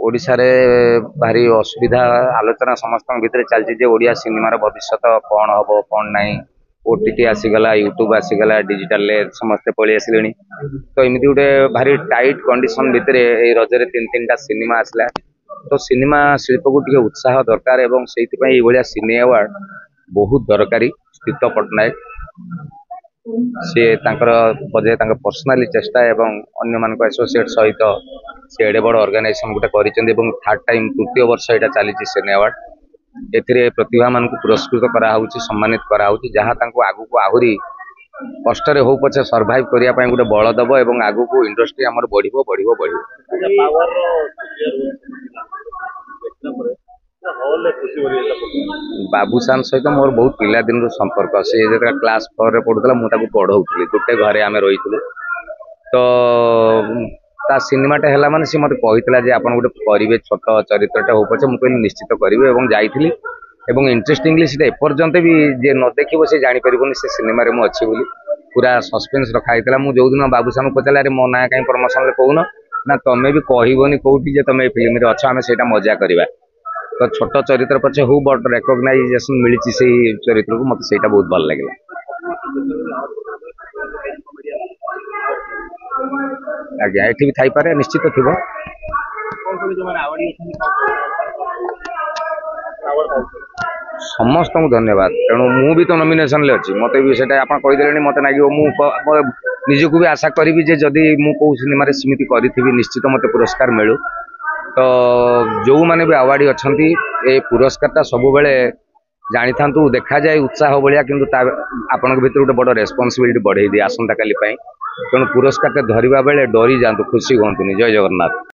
ओडिशा रे भारी असुविधा आलोचना समस्त भितर चलती ओडिया सिनेमार भविष्य कौन हम कौन ना ओटीटी आसीगला यूट्यूब आसीगला डिजिटल समस्ते पलि आसिले तो एमती गोटे भारी टाइट कंडीशन भितर रजरे तीन तीन टा सिनेमा आसला तो सिनेमा शिल्प को टे उत्साह दरकार एवं से सिने अवार्ड बहुत दरकारी स्थित पट्टनायक सी बजे पर्सनाली चेष्टा एवं अन्य मान एसोसिएट सहित से एडे बड़ ऑर्गेनाइजेशन गोटे थर्ड टाइम तृतीय वर्ष यहाँ चली सिने अवार्ड ए प्रतिभा मान पुरस्कृत कराऊँ सम्मानित कराऊँ जहाँ आगू को आहरी कष्ट हो पछे सर्वाइव करने गोटे बल दब और आगू को इंडस्ट्री आमर बढ़िबो बढ़िबो बढ़िबो बाबूसान सहित मोर बहुत पिला दिन संपर्क सी क्लास 4 पढ़ुला मुझे पढ़ाऊली गोटे घरे आम रही तो ता सिनेमाटा है माने सी मत कही आप गोटे करेंगे छोट चरित्रटा हो पछे मुझे निश्चित करी जाइली एवं इंटरेस्टिंगली सीटा एपर्यंत भी जे न देखिबो से जानि परिबोनी से सिनेमा रे मु अच्छी बोली पूरा सस्पेंस रखा होता मु जो दिन बाबूसान पचारे अरे मो ना कहीं प्रमोशन रे कहून ना तमें भी कहबनी कौटी जे तुम फिल्म रे अच्छ आम से मजा करवा तो छोट चरित्र पछे हो बट रेकग्नाइजेशन मिली से चरित्र को मत से बहुत भल लगे आज्ञा ये भी थी निश्चित थी समस्त को धन्यवाद तेणु मु भी तो नॉमिनेशन ले अच्छी मत भी से आप कहीदे मत लगे निजक भी आशा करी जे जदि मु कौ सिनेमा सेमती करी निश्चित मत पुरस्कार मिलू तो जो माने भी अवार्डी अच्छा ये पुरस्कार सब बेले जानी था देखा जाए उत्साह भाया कि आपण भर गोटे बड़ रेस्पॉन्सिबिलिटी बढ़े दी आसंता काली तेणु पुरस्कार धरवा बेले डरी जातु खुशी हूँ जय जगन्नाथ।